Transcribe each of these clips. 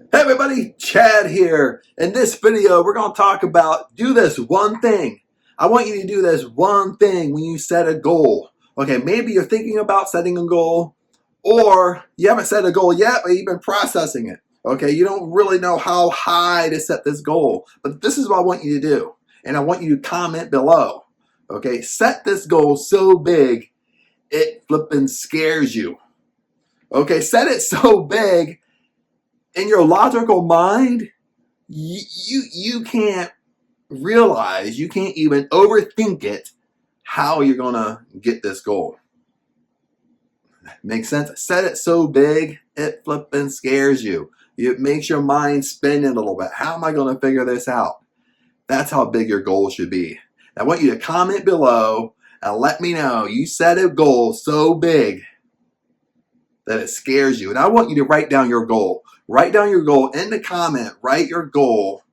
Hey everybody, Chad here. In this video, we're going to talk about do this one thing. I want you to do this one thing when you set a goal. Okay, maybe you're thinking about setting a goal, or you haven't set a goal yet, but you've been processing it. Okay, you don't really know how high to set this goal, but this is what I want you to do. And I want you to comment below. Okay, set this goal so big, it flipping scares you. Okay, set it so big in your logical mind, you can't realize, you can't even overthink it, how you're gonna get this goal. Makes sense? Set it so big, it flipping scares you. It makes your mind spin a little bit. How am I gonna figure this out? That's how big your goal should be. I want you to comment below and let me know you set a goal so big that it scares you. And I want you to write down your goal. Write down your goal in the comment. Write your goal,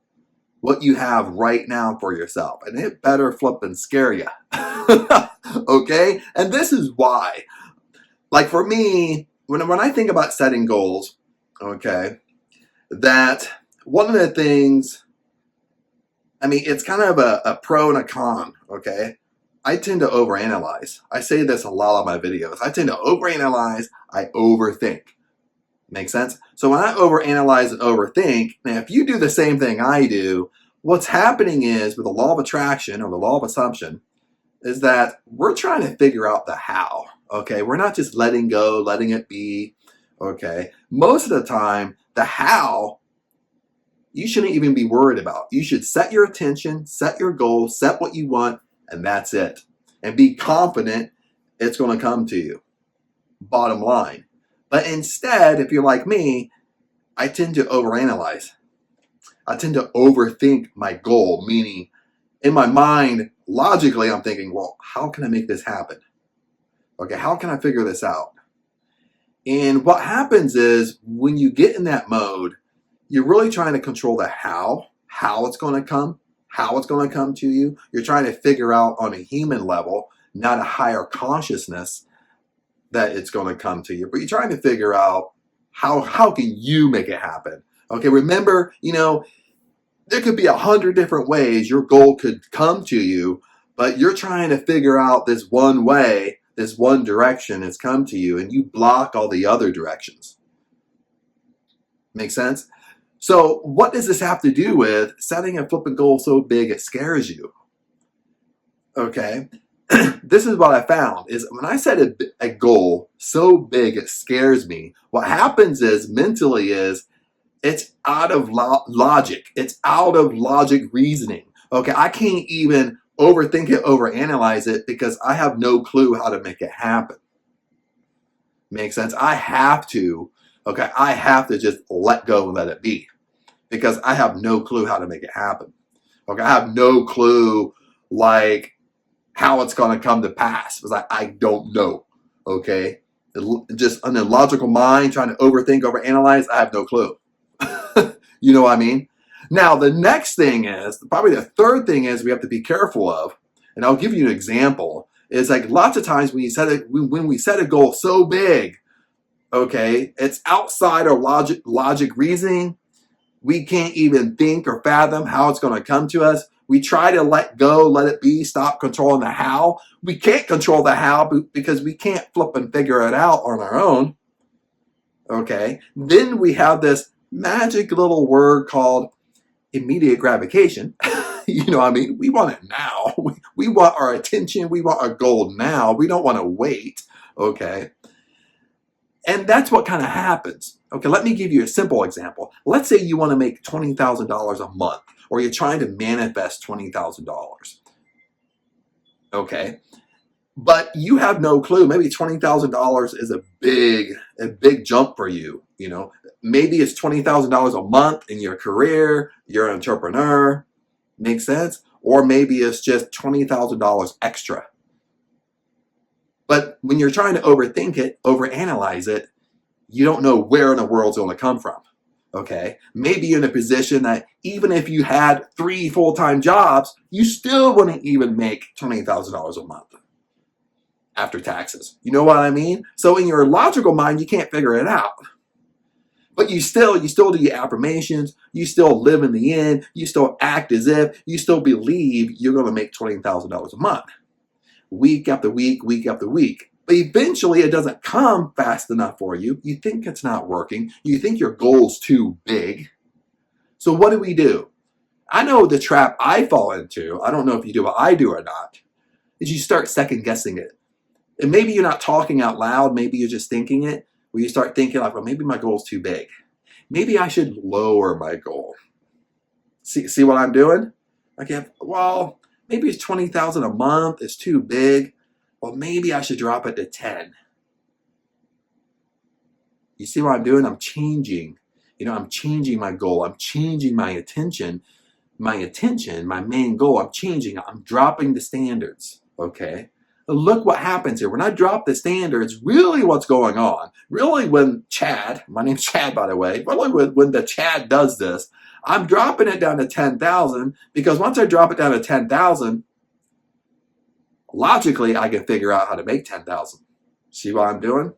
what you have right now for yourself. And it better flip and scare you. Okay? And this is why. Like for me, when I think about setting goals, okay, that one of the things, I mean, it's kind of a pro and a con, okay? I tend to overanalyze. I say this a lot on my videos. I tend to overanalyze. I overthink. Make sense? So when I overanalyze and overthink, now if you do the same thing I do, what's happening is with the law of attraction or the law of assumption is that we're trying to figure out the how. Okay, we're not just letting go, letting it be. Okay, most of the time, the how you shouldn't even be worried about. You should set your attention, set your goal, set what you want, and that's it. And be confident it's going to come to you. Bottom line. But instead, if you're like me, I tend to overanalyze. I tend to overthink my goal, meaning in my mind, logically, I'm thinking, well, how can I make this happen? Okay, how can I figure this out? And what happens is when you get in that mode, you're really trying to control the how it's going to come, how it's going to come to you. You're trying to figure out on a human level, not a higher consciousness, that it's going to come to you. But you're trying to figure out how can you make it happen. Okay, remember, there could be 100 different ways your goal could come to you, but you're trying to figure out this one way, this one direction has come to you, and you block all the other directions. Make sense? So what does this have to do with setting a flipping goal so big it scares you? Okay, this is what I found is when I set a goal so big it scares me, what happens is mentally is it's out of logic. It's out of logic reasoning. Okay, I can't even overthink it, overanalyze it because I have no clue how to make it happen. Make sense? I have to just let go and let it be because I have no clue how to make it happen. Okay, I have no clue like how it's going to come to pass because I don't know. Okay, just an illogical mind trying to overthink, overanalyze. I have no clue. You know what I mean? Now the next thing is probably the third thing is we have to be careful of, and I'll give you an example. Is like lots of times when we set a goal so big, okay, it's outside our logic reasoning. We can't even think or fathom how it's going to come to us. We try to let go, let it be, stop controlling the how. We can't control the how because we can't flip and figure it out on our own. Okay. Then we have this magic little word called immediate gratification. You know what I mean? We want it now. We want our attention. We want our goal now. We don't want to wait. Okay. And that's what kind of happens. Okay, let me give you a simple example. Let's say you want to make $20,000 a month, or you're trying to manifest $20,000. Okay, but you have no clue. Maybe $20,000 is a big jump for you. Maybe it's $20,000 a month in your career. You're an entrepreneur. Makes sense? Or maybe it's just $20,000 extra. But when you're trying to overthink it, overanalyze it, you don't know where in the world's going to come from. Okay? Maybe you're in a position that even if you had 3 full-time jobs, you still wouldn't even make $20,000 a month after taxes. You know what I mean? So in your logical mind, you can't figure it out. But you still do your affirmations, you still live in the end, you still act as if, you still believe you're going to make $20,000 a month, week after week, week after week. But eventually it doesn't come fast enough for you. You think it's not working. You think your goal's too big. So what do? I know the trap I fall into, I don't know if you do what I do or not, is you start second guessing it. And maybe you're not talking out loud, maybe you're just thinking it, where you start thinking like, well, maybe my goal's too big. Maybe I should lower my goal. See what I'm doing? Okay, well, maybe it's 20,000 a month, it's too big. Well, maybe I should drop it to 10. You see what I'm doing? I'm changing. I'm changing my goal. I'm changing my attention, my main goal. I'm changing. I'm dropping the standards. Okay? Look what happens here. When I drop the standards, really what's going on, really when Chad, my name's Chad by the way, really when the Chad does this, I'm dropping it down to 10,000 because once I drop it down to 10,000, logically I can figure out how to make 10,000. See what I'm doing?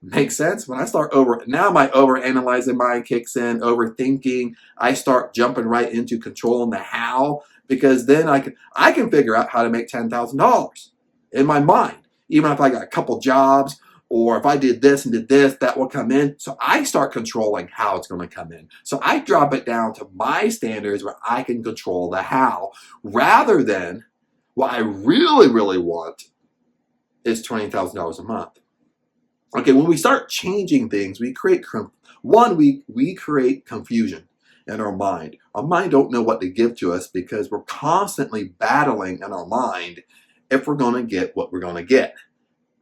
Makes sense? When I start now my overanalyzing mind kicks in, overthinking, I start jumping right into controlling the how, because then I can figure out how to make $10,000 in my mind. Even if I got a couple jobs, or if I did this and did this, that will come in. So I start controlling how it's going to come in. So I drop it down to my standards where I can control the how, rather than what I really, really want is $20,000 a month. Okay, when we start changing things, we create we create confusion in our mind. Our mind don't know what to give to us because we're constantly battling in our mind if we're going to get what we're going to get.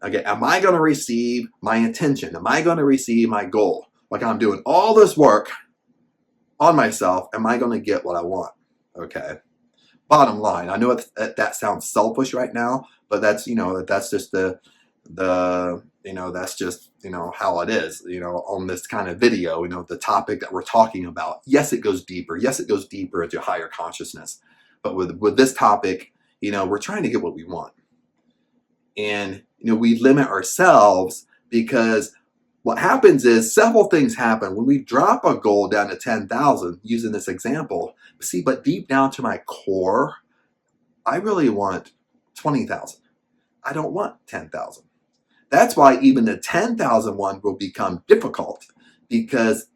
Okay, am I going to receive my intention? Am I going to receive my goal? Like, I'm doing all this work on myself. Am I going to get what I want? Okay. Bottom line, I know that sounds selfish right now, but that's that's just that's just how it is, on this kind of video, the topic that we're talking about. Yes, it goes deeper. Yes, it goes deeper into higher consciousness. But with this topic, we're trying to get what we want. And, we limit ourselves because what happens is several things happen. When we drop a goal down to 10,000, using this example, but deep down to my core, I really want 20,000. I don't want 10,000. That's why even the 10,000 one will become difficult, because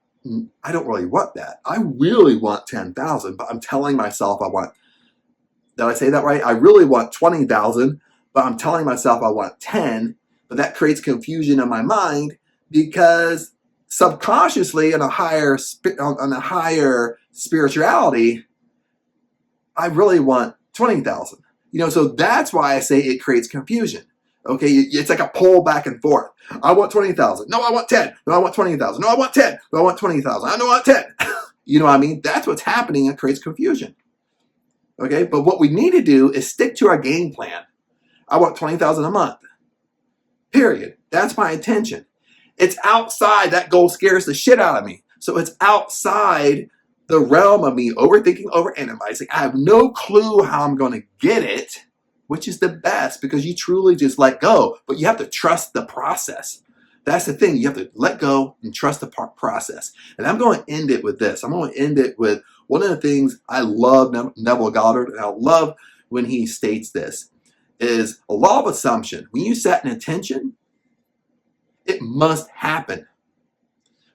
I don't really want that. I really want 10,000, but I'm telling myself I want, did I say that right? I really want 20,000, but I'm telling myself I want 10, but that creates confusion in my mind because subconsciously on a higher spirituality, I really want 20,000. So that's why I say it creates confusion. Okay, it's like a pull back and forth. I want 20,000. No, I want 10. No, I want 20,000. No, I want 10. No, I want 20,000. I don't want 10. You know what I mean? That's what's happening. It creates confusion. Okay, but what we need to do is stick to our game plan. I want 20,000 a month. Period. That's my intention. It's outside. That goal scares the shit out of me. So it's outside the realm of me overthinking, overanalyzing. I have no clue how I'm going to get it, which is the best because you truly just let go. But you have to trust the process. That's the thing. You have to let go and trust the process. And I'm going to end it with this. I'm going to end it with one of the things I love Neville Goddard, and I love when he states this, is a law of assumption. When you set an intention, it must happen.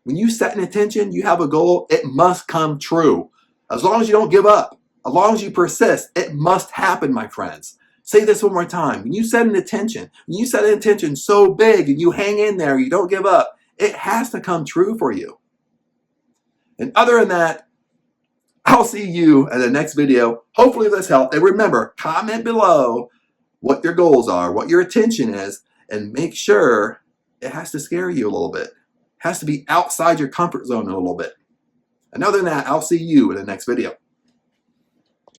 When you set an intention, you have a goal, it must come true. As long as you don't give up, as long as you persist, it must happen, my friends. Say this one more time. When you set an intention so big and you hang in there, you don't give up, it has to come true for you. And other than that, I'll see you in the next video. Hopefully this helped. And remember, comment below what your goals are, what your intention is, and make sure it has to scare you a little bit. It has to be outside your comfort zone a little bit. And other than that, I'll see you in the next video.